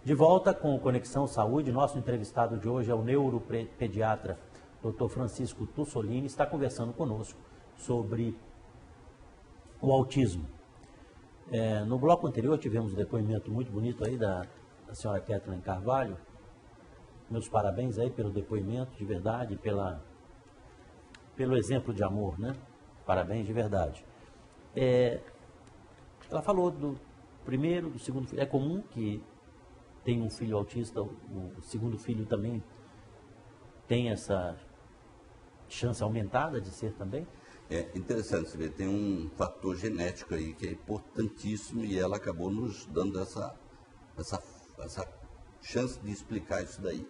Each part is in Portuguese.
De volta com o Conexão Saúde, nosso entrevistado de hoje é o neuropediatra Dr. Francisco Tussolini, está conversando conosco sobre o autismo. No bloco anterior tivemos um depoimento muito bonito aí da senhora Kathleen Carvalho. Meus parabéns aí pelo depoimento, de verdade, pelo exemplo de amor, né? Parabéns de verdade. Ela falou do primeiro, do segundo filho. É comum que tem um filho autista, o segundo filho também tem essa chance aumentada de ser também? É interessante você ver, tem um fator genético aí que é importantíssimo e ela acabou nos dando essa chance de explicar isso daí.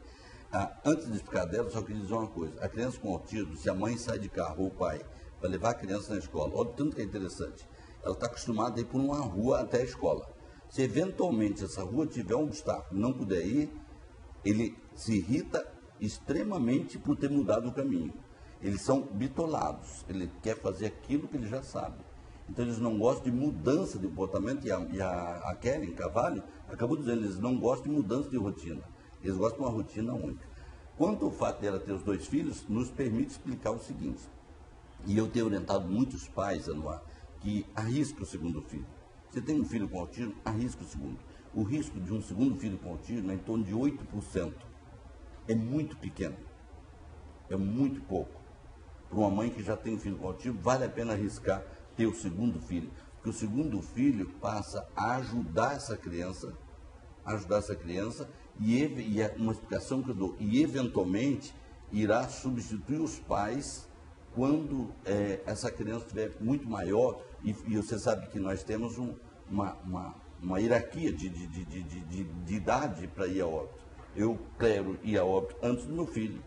Antes de explicar dela, só queria dizer uma coisa. A criança com autismo, se a mãe sai de carro ou o pai para levar a criança na escola, olha o tanto que é interessante. Ela está acostumada a ir por uma rua até a escola. Se eventualmente essa rua tiver um obstáculo e não puder ir, ele se irrita extremamente por ter mudado o caminho. Eles são bitolados, ele quer fazer aquilo que ele já sabe. Então eles não gostam de mudança de comportamento, e a Karen Carvalho acabou dizendo, eles não gostam de mudança de rotina, eles gostam de uma rotina única. Quanto ao fato dela ter os 2 filhos, nos permite explicar o seguinte, e eu tenho orientado muitos pais, Anuar, que arrisca o segundo filho. Você tem um filho com autismo, arrisca o segundo. O risco de um segundo filho com autismo é em torno de 8%. É muito pequeno, é muito pouco. Para uma mãe que já tem um filho com autismo, vale a pena arriscar ter o segundo filho, porque o segundo filho passa a ajudar essa criança, e é uma explicação que eu dou, e eventualmente irá substituir os pais quando essa criança estiver muito maior, e você sabe que nós temos uma hierarquia de idade para ir a óbito. Eu quero ir a óbito antes do meu filho.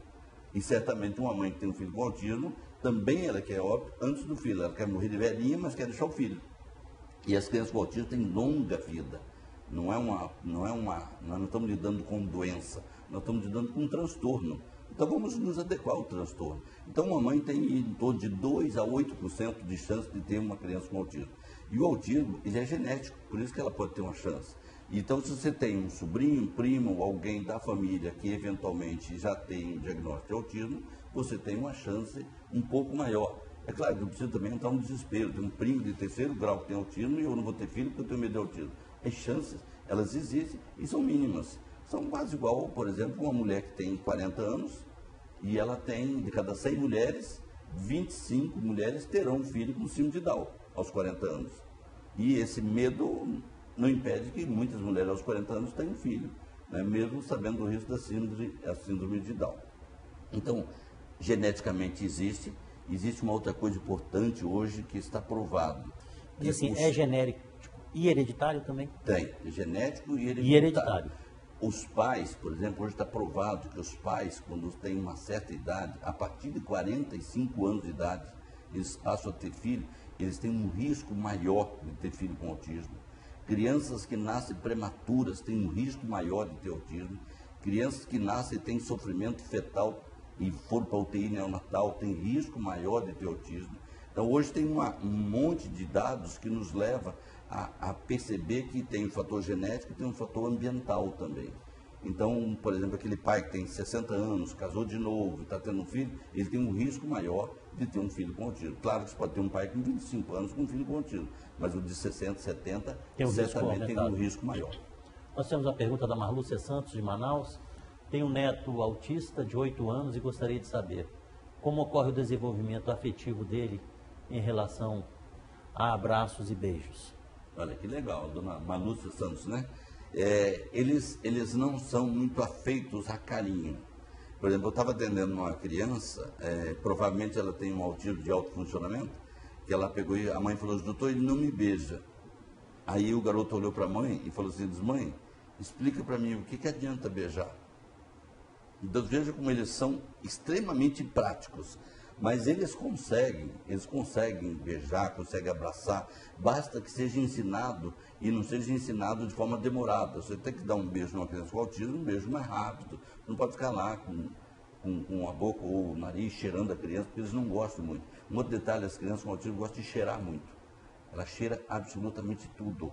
E certamente uma mãe que tem um filho com autismo, também ela quer óbito antes do filho. Ela quer morrer de velhinha, mas quer deixar o filho. E as crianças com autismo têm longa vida. Nós não estamos lidando com doença, nós estamos lidando com um transtorno. Então vamos nos adequar ao transtorno. Então uma mãe tem em torno de 2 a 8% de chance de ter uma criança com autismo. E o autismo, ele é genético, por isso que ela pode ter uma chance. Então, se você tem um sobrinho, um primo, alguém da família que eventualmente já tem um diagnóstico de autismo, você tem uma chance um pouco maior. É claro que não precisa também entrar no desespero. Tem um primo de 3º grau que tem autismo e eu não vou ter filho porque eu tenho medo de autismo. As chances, elas existem e são mínimas. São quase igual, por exemplo, uma mulher que tem 40 anos e ela tem, de cada 100 mulheres, 25 mulheres terão um filho com síndrome de Down aos 40 anos. E esse medo não impede que muitas mulheres aos 40 anos tenham filho, né? Mesmo sabendo do risco da síndrome de Down. Então, geneticamente existe uma outra coisa importante hoje que está provado. E assim, é genérico e hereditário também? Tem, é genético e hereditário. E hereditário. Os pais, por exemplo, hoje está provado que os pais, quando têm uma certa idade, a partir de 45 anos de idade, eles passam a ter filho, eles têm um risco maior de ter filho com autismo. Crianças que nascem prematuras têm um risco maior de ter autismo. Crianças que nascem e têm sofrimento fetal e foram para a UTI neonatal têm risco maior de ter autismo. Então, hoje tem um monte de dados que nos leva a perceber que tem um fator genético e tem um fator ambiental também. Então, por exemplo, aquele pai que tem 60 anos, casou de novo, está tendo um filho, ele tem um risco maior de ter um filho com autismo. Claro que você pode ter um pai com 25 anos com um filho com autismo, mas o de 60, 70, certamente tem um risco maior. Nós temos a pergunta da Marlúcia Santos, de Manaus. Tem um neto autista de 8 anos e gostaria de saber como ocorre o desenvolvimento afetivo dele em relação a abraços e beijos. Olha que legal, dona Marlúcia Santos, né? Eles não são muito afeitos a carinho. Por exemplo, eu estava atendendo uma criança, provavelmente ela tem um autismo de alto funcionamento, que ela pegou e a mãe falou assim, doutor, ele não me beija. Aí o garoto olhou para a mãe e falou assim, mãe, explica para mim o que adianta beijar. Então veja como eles são extremamente práticos. Mas eles conseguem beijar, conseguem abraçar, basta que seja ensinado e não seja ensinado de forma demorada. Você tem que dar um beijo numa criança com autismo, um beijo mais rápido, não pode ficar lá com a boca ou o nariz cheirando a criança, porque eles não gostam muito. Um outro detalhe, as crianças com autismo gostam de cheirar muito. Ela cheira absolutamente tudo.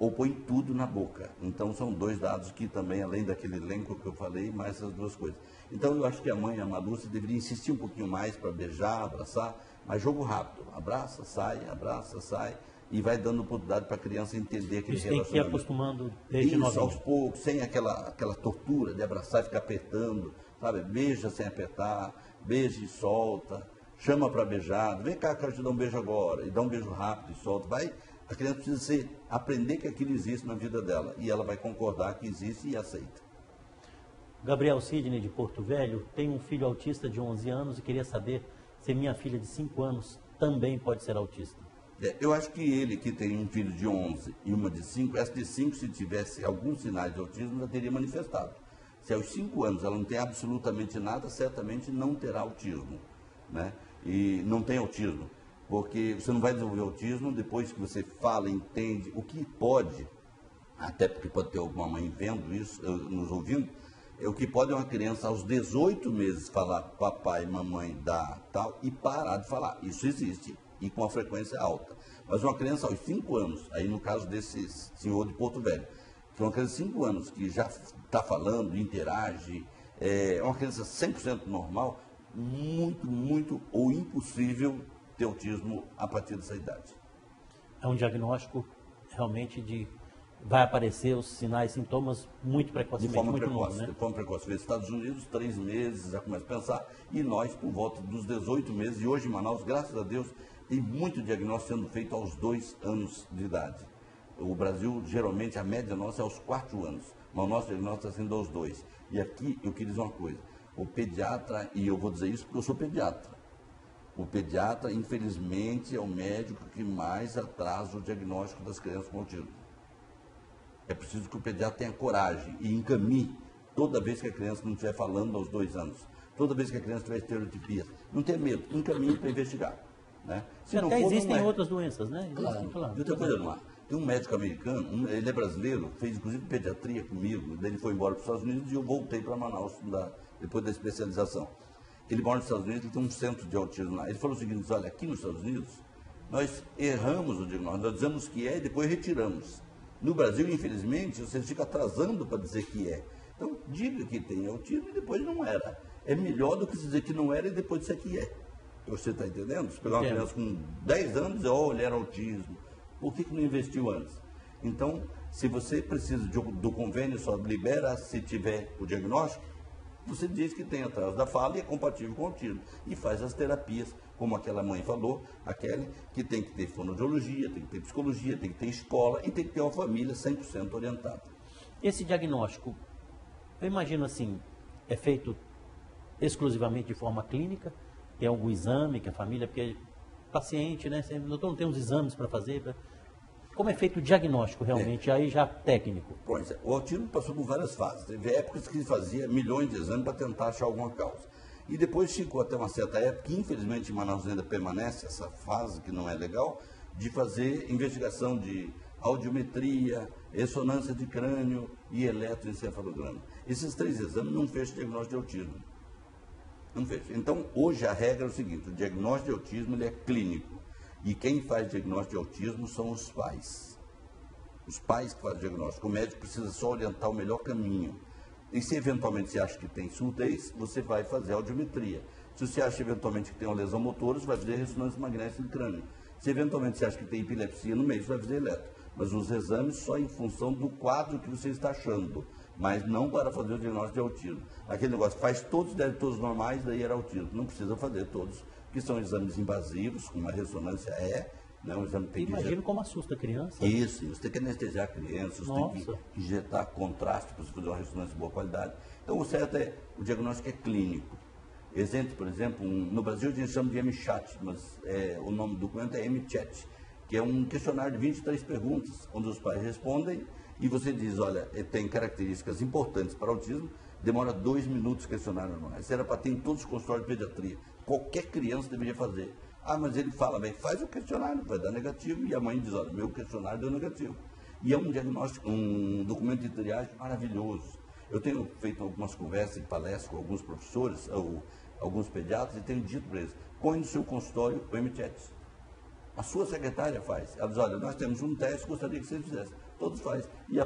ou põe tudo na boca. Então, são dois dados que também, além daquele elenco que eu falei, mais essas duas coisas. Então, eu acho que a mãe, a Marúcia, deveria insistir um pouquinho mais para beijar, abraçar, mas jogo rápido. Abraça, sai, e vai dando oportunidade para a criança entender aquele Isso tem que ir relacionamento. acostumando desde novinho. Aos poucos, sem aquela tortura de abraçar e ficar apertando, sabe? Beija sem apertar, beija e solta, chama para beijar, vem cá, quero te dar um beijo agora, e dá um beijo rápido e solta. A criança precisa aprender que aquilo existe na vida dela, e ela vai concordar que existe e aceita. Gabriel Sidney, de Porto Velho, tem um filho autista de 11 anos e queria saber se minha filha de 5 anos também pode ser autista. Eu acho que ele, que tem um filho de 11 e uma de 5, essa de 5, se tivesse alguns sinais de autismo, já teria manifestado. Se aos 5 anos ela não tem absolutamente nada, certamente não terá autismo, né? E não tem autismo, porque você não vai desenvolver autismo depois que você fala, entende, o que pode, até porque pode ter alguma mãe vendo isso, nos ouvindo, o que pode é uma criança aos 18 meses falar papai, mamãe, dá, tal, e parar de falar. Isso existe, e com uma frequência alta. Mas uma criança aos 5 anos, aí no caso desse senhor de Porto Velho, que é uma criança de 5 anos, que já está falando, interage, é uma criança 100% normal, muito ou impossível ter autismo a partir dessa idade. É um diagnóstico realmente vai aparecer os sinais, sintomas muito precocemente. De forma muito precoce, novo, né? de forma precoce. Nos Estados Unidos, 3 meses, já começa a pensar, e nós por volta dos 18 meses, e hoje em Manaus, graças a Deus, tem muito diagnóstico sendo feito aos 2 anos de idade. O Brasil, geralmente, a média nossa é aos 4 anos, mas o nosso diagnóstico está sendo aos 2. E aqui eu queria dizer uma coisa, o pediatra, e eu vou dizer isso porque eu sou pediatra, o pediatra, infelizmente, é o médico que mais atrasa o diagnóstico das crianças com autismo. É preciso que o pediatra tenha coragem e encaminhe toda vez que a criança não estiver falando aos 2 anos, toda vez que a criança tiver estereotipias. Não tenha medo, encaminhe para investigar. Né? Se até for, existem outras doenças, né? Claro. Outra coisa, não há. Tem um médico americano, ele é brasileiro, fez inclusive pediatria comigo, daí ele foi embora para os Estados Unidos e eu voltei para Manaus depois da especialização. Ele mora nos Estados Unidos, ele tem um centro de autismo lá. Ele falou o seguinte, olha, aqui nos Estados Unidos, nós erramos o diagnóstico, nós dizemos que é e depois retiramos. No Brasil, infelizmente, você fica atrasando para dizer que é. Então, diga que tem autismo e depois não era. É melhor do que dizer que não era e depois dizer que é. Você está entendendo? Se pegar uma criança com 10 anos e dizer, olha, era autismo. Por que não investiu antes? Então, se você precisa do convênio, só libera se tiver o diagnóstico, você diz que tem atraso da fala e é compatível com o autismo. E faz as terapias, como aquela mãe falou, a Kelly, que tem que ter fonoaudiologia, tem que ter psicologia, tem que ter escola e tem que ter uma família 100% orientada. Esse diagnóstico, eu imagino assim, é feito exclusivamente de forma clínica? Tem algum exame que a família, porque paciente, né? Doutor, não tem uns exames para fazer? Como é feito o diagnóstico realmente, aí já técnico? Pois é, o autismo passou por várias fases. Teve épocas que se fazia milhões de exames para tentar achar alguma causa. E depois ficou até uma certa época, que infelizmente em Manaus ainda permanece essa fase que não é legal, de fazer investigação de audiometria, ressonância de crânio e eletroencefalograma. Esses 3 exames não fecham diagnóstico de autismo. Não fez. Então, hoje a regra é o seguinte, o diagnóstico de autismo ele é clínico. E quem faz diagnóstico de autismo são os pais. Os pais que fazem o diagnóstico. O médico precisa só orientar o melhor caminho. E se eventualmente você acha que tem surdez, você vai fazer audiometria. Se você acha eventualmente que tem uma lesão motora, você vai fazer ressonância magnética do crânio. Se eventualmente você acha que tem epilepsia no meio, você vai fazer eletro. Mas os exames só em função do quadro que você está achando, mas não para fazer o diagnóstico de autismo. Aquele negócio, faz todos, deve todos normais, daí era autismo. Não precisa fazer todos, que são exames invasivos, como a ressonância né, um exame que tem Imagino como assusta a criança. Isso, você tem que anestesiar a criança, você tem que injetar contraste para você fazer uma ressonância de boa qualidade. Então, o certo é, o diagnóstico é clínico. Exemplo, por exemplo, no Brasil a gente chama de MChat, mas o nome do documento é MChat, que é um questionário de 23 perguntas, onde os pais respondem e você diz, olha, tem características importantes para o autismo, demora 2 minutos questionário anual. Isso era para ter em todos os consultórios de pediatria. Qualquer criança deveria fazer. Ah, mas ele fala, bem, faz o questionário, vai dar negativo, e a mãe diz, olha, meu questionário deu negativo. E é um diagnóstico, um documento de triagem maravilhoso. Eu tenho feito algumas conversas e palestras com alguns professores, ou alguns pediatras, e tenho dito para eles, põe no seu consultório o MChat. A sua secretária faz. Ela diz, olha, nós temos um teste, gostaria que você fizesse. Todos fazem. E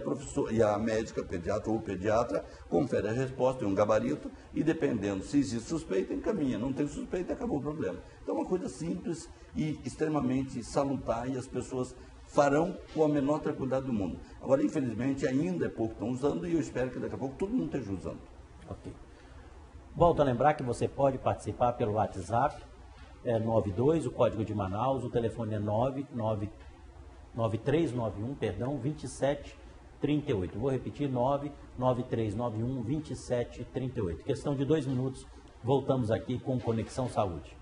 a médica, pediatra ou pediatra, confere a resposta, tem um gabarito, e dependendo se existe suspeita, encaminha. Não tem suspeita, acabou o problema. Então é uma coisa simples e extremamente salutar, e as pessoas farão com a menor tranquilidade do mundo. Agora, infelizmente, ainda é pouco estão usando, e eu espero que daqui a pouco todo mundo esteja usando. Ok. Volto a lembrar que você pode participar pelo WhatsApp, 92, o código de Manaus, o telefone é 2738. Vou repetir, 2738. Questão de 2 minutos, voltamos aqui com Conexão Saúde.